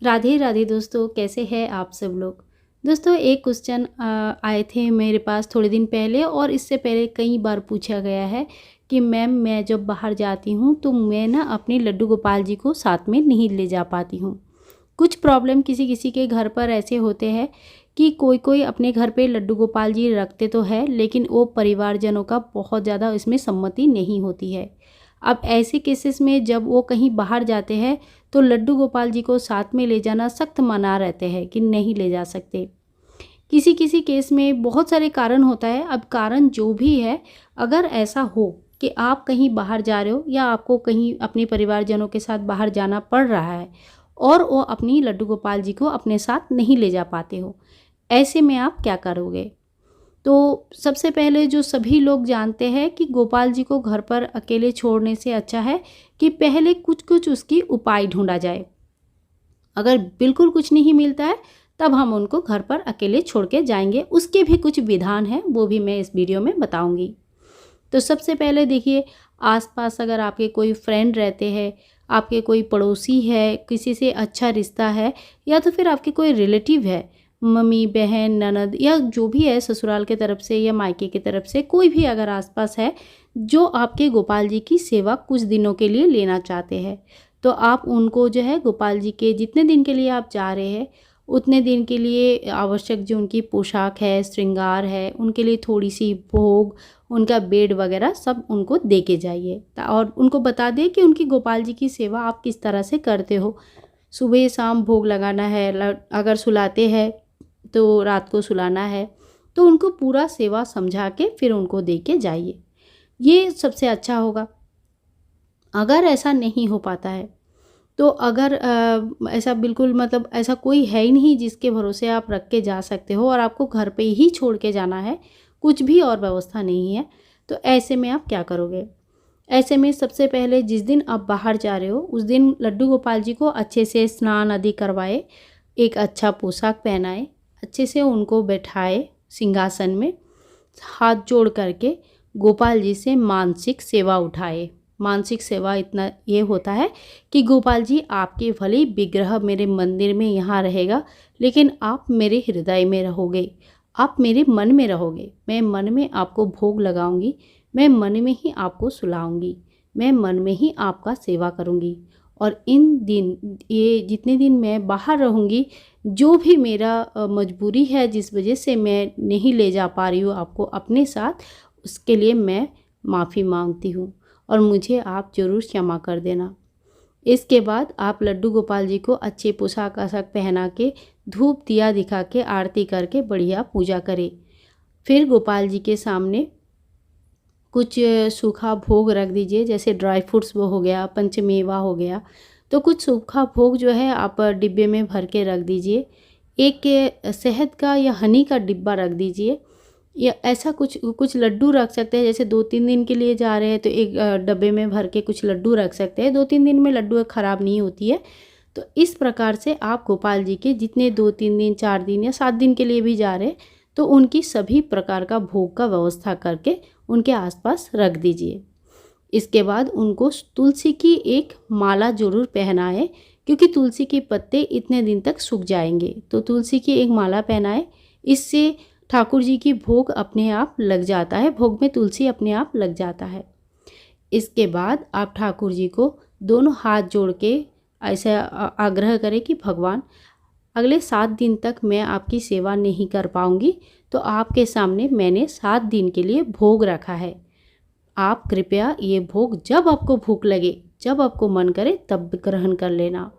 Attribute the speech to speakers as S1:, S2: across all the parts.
S1: राधे राधे दोस्तों, कैसे हैं आप सब लोग। दोस्तों, एक क्वेश्चन आए थे मेरे पास थोड़े दिन पहले, और इससे पहले कई बार पूछा गया है कि मैम, मैं जब बाहर जाती हूँ तो मैं ना अपने लड्डू गोपाल जी को साथ में नहीं ले जा पाती हूँ। कुछ प्रॉब्लम किसी किसी के घर पर ऐसे होते हैं कि कोई कोई अपने घर पे लड्डू गोपाल जी रखते तो है, लेकिन वो परिवारजनों का बहुत ज़्यादा इसमें सम्मति नहीं होती है। अब ऐसे केसेस में जब वो कहीं बाहर जाते हैं तो लड्डू गोपाल जी को साथ में ले जाना सख्त मना रहते हैं कि नहीं ले जा सकते। किसी किसी केस में बहुत सारे कारण होता है। अब कारण जो भी है, अगर ऐसा हो कि आप कहीं बाहर जा रहे हो या आपको कहीं अपने परिवारजनों के साथ बाहर जाना पड़ रहा है और वो अपनी लड्डू गोपाल जी को अपने साथ नहीं ले जा पाते हो, ऐसे में आप क्या करोगे। तो सबसे पहले जो सभी लोग जानते हैं कि गोपाल जी को घर पर अकेले छोड़ने से अच्छा है कि पहले कुछ कुछ उसकी उपाय ढूंढा जाए। अगर बिल्कुल कुछ नहीं मिलता है तब हम उनको घर पर अकेले छोड़ के जाएंगे। उसके भी कुछ विधान हैं, वो भी मैं इस वीडियो में बताऊंगी। तो सबसे पहले देखिए, आसपास अगर आपके कोई फ्रेंड रहते हैं, आपके कोई पड़ोसी है, किसी से अच्छा रिश्ता है, या तो फिर आपके कोई रिलेटिव है, मम्मी बहन ननद या जो भी है, ससुराल के तरफ से या मायके की तरफ से कोई भी अगर आसपास है जो आपके गोपाल जी की सेवा कुछ दिनों के लिए लेना चाहते हैं, तो आप उनको जो है गोपाल जी के जितने दिन के लिए आप जा रहे हैं उतने दिन के लिए आवश्यक जो उनकी पोशाक है, श्रृंगार है, उनके लिए थोड़ी सी भोग, उनका बेड वगैरह सब उनको दे के जाइए। और उनको बता दें कि उनकी गोपाल जी की सेवा आप किस तरह से करते हो। सुबह शाम भोग लगाना है, अगर सुलाते हैं तो रात को सुलाना है, तो उनको पूरा सेवा समझा के फिर उनको दे के जाइए। ये सबसे अच्छा होगा। अगर ऐसा नहीं हो पाता है तो अगर ऐसा बिल्कुल मतलब ऐसा कोई है ही नहीं जिसके भरोसे आप रख के जा सकते हो और आपको घर पे ही छोड़ के जाना है, कुछ भी और व्यवस्था नहीं है, तो ऐसे में आप क्या करोगे। ऐसे में सबसे पहले जिस दिन आप बाहर जा रहे हो उस दिन लड्डू गोपाल जी को अच्छे से स्नान आदि करवाए, एक अच्छा पोशाक पहनाए, अच्छे से उनको बैठाए सिंहासन में, हाथ जोड़ करके गोपाल जी से मानसिक सेवा उठाए। मानसिक सेवा इतना ये होता है कि गोपाल जी, आपके भले विग्रह मेरे मंदिर में यहाँ रहेगा, लेकिन आप मेरे हृदय में रहोगे, आप मेरे मन में रहोगे। मैं मन में आपको भोग लगाऊंगी, मैं मन में ही आपको सुलाऊंगी, मैं मन में ही आपका सेवा करूंगी। और इन दिन ये जितने दिन मैं बाहर रहूंगी, जो भी मेरा मजबूरी है जिस वजह से मैं नहीं ले जा पा रही हूँ आपको अपने साथ, उसके लिए मैं माफ़ी मांगती हूँ और मुझे आप ज़रूर क्षमा कर देना। इसके बाद आप लड्डू गोपाल जी को अच्छे पोशाक आशाक पहना के, धूप दिया दिखा के, आरती करके बढ़िया पूजा करें। फिर गोपाल जी के सामने कुछ सूखा भोग रख दीजिए, जैसे ड्राई फ्रूट्स वो हो गया, पंचमेवा हो गया, तो कुछ सूखा भोग जो है आप डिब्बे में भर के रख दीजिए। एक शहद का या हनी का डिब्बा रख दीजिए, या ऐसा कुछ कुछ लड्डू रख सकते हैं। जैसे 2-3 दिन के लिए जा रहे हैं तो एक डब्बे में भर के कुछ लड्डू रख सकते हैं। 2-3 दिन में लड्डू ख़राब नहीं होती है। तो इस प्रकार से आप गोपाल जी के जितने 2-3 दिन, 4 दिन या 7 दिन के लिए भी जा रहे हैं, तो उनकी सभी प्रकार का भोग का व्यवस्था करके उनके आसपास रख दीजिए। इसके बाद उनको तुलसी की एक माला जरूर पहनाएं, क्योंकि तुलसी के पत्ते इतने दिन तक सूख जाएंगे। तो तुलसी की एक माला पहनाएं, इससे ठाकुर जी की भोग अपने आप लग जाता है, भोग में तुलसी अपने आप लग जाता है। इसके बाद आप ठाकुर जी को दोनों हाथ जोड़ के ऐसा आग्रह करें कि भगवान, अगले 7 दिन तक मैं आपकी सेवा नहीं कर पाऊंगी, तो आपके सामने मैंने 7 दिन के लिए भोग रखा है। आप कृपया ये भोग जब आपको भूख लगे, जब आपको मन करे तब ग्रहण कर लेना।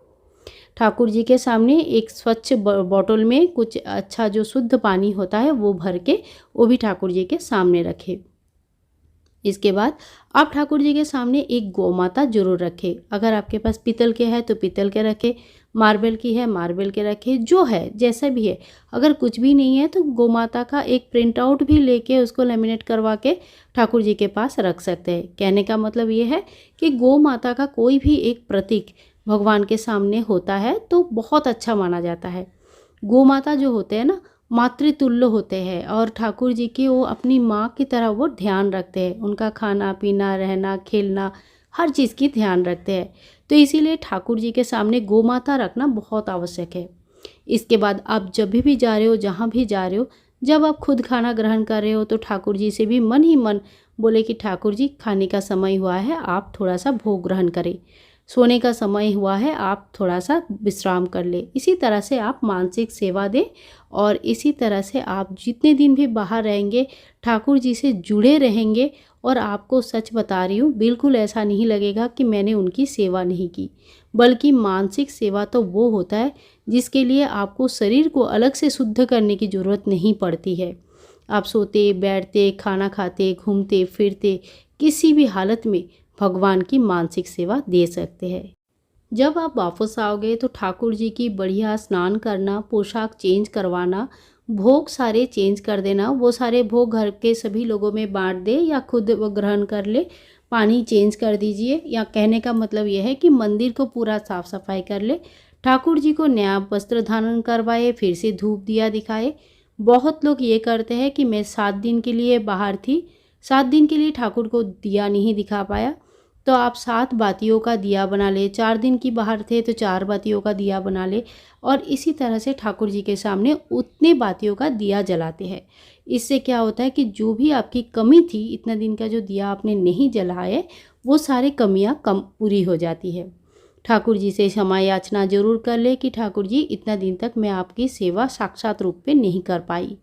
S1: ठाकुर जी के सामने एक स्वच्छ बॉटल में कुछ अच्छा जो शुद्ध पानी होता है वो भर के वो भी ठाकुर जी के सामने रखें। इसके बाद आप ठाकुर जी के सामने एक गौ माता जरूर रखें। अगर आपके पास पीतल के है तो पीतल के रखें, मार्बल की है मार्बल के रखें, जो है जैसा भी है। अगर कुछ भी नहीं है तो गौ माता का एक प्रिंट आउट भी लेके उसको लेमिनेट करवा के ठाकुर जी के पास रख सकते हैं। कहने का मतलब ये है कि गौ माता का कोई भी एक प्रतीक भगवान के सामने होता है तो बहुत अच्छा माना जाता है। गौ माता जो होते हैं ना, मातृतुल्य होते हैं, और ठाकुर जी की वो अपनी माँ की तरह वो ध्यान रखते हैं। उनका खाना पीना, रहना, खेलना, हर चीज़ की ध्यान रखते हैं। तो इसीलिए ठाकुर जी के सामने गौ माता रखना बहुत आवश्यक है। इसके बाद आप जब भी जा रहे हो, जहाँ भी जा रहे हो, जब आप खुद खाना ग्रहण कर रहे हो तो ठाकुर जी से भी मन ही मन बोले कि ठाकुर जी खाने का समय हुआ है, आप थोड़ा सा भोग ग्रहण करें। सोने का समय हुआ है, आप थोड़ा सा विश्राम कर ले। इसी तरह से आप मानसिक सेवा दें और इसी तरह से आप जितने दिन भी बाहर रहेंगे ठाकुर जी से जुड़े रहेंगे। और आपको सच बता रही हूँ, बिल्कुल ऐसा नहीं लगेगा कि मैंने उनकी सेवा नहीं की, बल्कि मानसिक सेवा तो वो होता है जिसके लिए आपको शरीर को अलग से शुद्ध करने की ज़रूरत नहीं पड़ती है। आप सोते, बैठते, खाना खाते, घूमते फिरते किसी भी हालत में भगवान की मानसिक सेवा दे सकते हैं। जब आप वापस आओगे तो ठाकुर जी की बढ़िया स्नान करना, पोशाक चेंज करवाना, भोग सारे चेंज कर देना। वो सारे भोग घर के सभी लोगों में बांट दे या खुद वो ग्रहण कर ले। पानी चेंज कर दीजिए, या कहने का मतलब यह है कि मंदिर को पूरा साफ सफाई कर ले। ठाकुर जी को नया वस्त्र धारण करवाए, फिर से धूप दिया दिखाए। बहुत लोग ये करते हैं कि मैं 7 दिन के लिए बाहर थी, 7 दिन के लिए ठाकुर को दिया नहीं दिखा पाया, तो आप 7 बातियों का दिया बना ले। 4 दिन की बाहर थे तो 4 बातियों का दिया बना ले और इसी तरह से ठाकुर जी के सामने उतने बातियों का दिया जलाते हैं। इससे क्या होता है कि जो भी आपकी कमी थी, इतना दिन का जो दिया आपने नहीं जलाए, वो सारे कमियां कम पूरी हो जाती है। ठाकुर जी से क्षमा याचना जरूर कर ले कि ठाकुर जी इतना दिन तक मैं आपकी सेवा साक्षात रूप में नहीं कर पाई,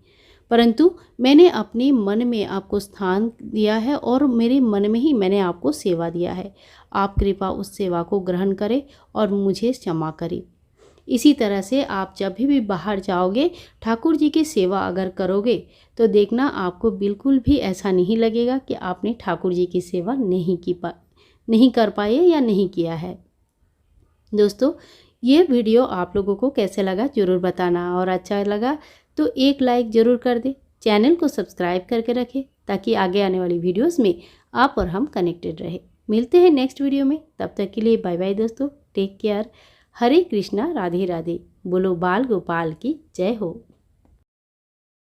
S1: परंतु मैंने अपने मन में आपको स्थान दिया है और मेरे मन में ही मैंने आपको सेवा दिया है। आप कृपा उस सेवा को ग्रहण करें और मुझे क्षमा करें। इसी तरह से आप जब भी बाहर जाओगे, ठाकुर जी की सेवा अगर करोगे तो देखना आपको बिल्कुल भी ऐसा नहीं लगेगा कि आपने ठाकुर जी की सेवा नहीं कर पाए या नहीं किया है। दोस्तों, ये वीडियो आप लोगों को कैसे लगा ज़रूर बताना, और अच्छा लगा तो एक लाइक ज़रूर कर दे। चैनल को सब्सक्राइब करके रखें ताकि आगे आने वाली वीडियोस में आप और हम कनेक्टेड रहे। मिलते हैं नेक्स्ट वीडियो में, तब तक के लिए बाय बाय दोस्तों, टेक केयर। हरे कृष्णा, राधे राधे। बोलो बाल गोपाल की जय हो।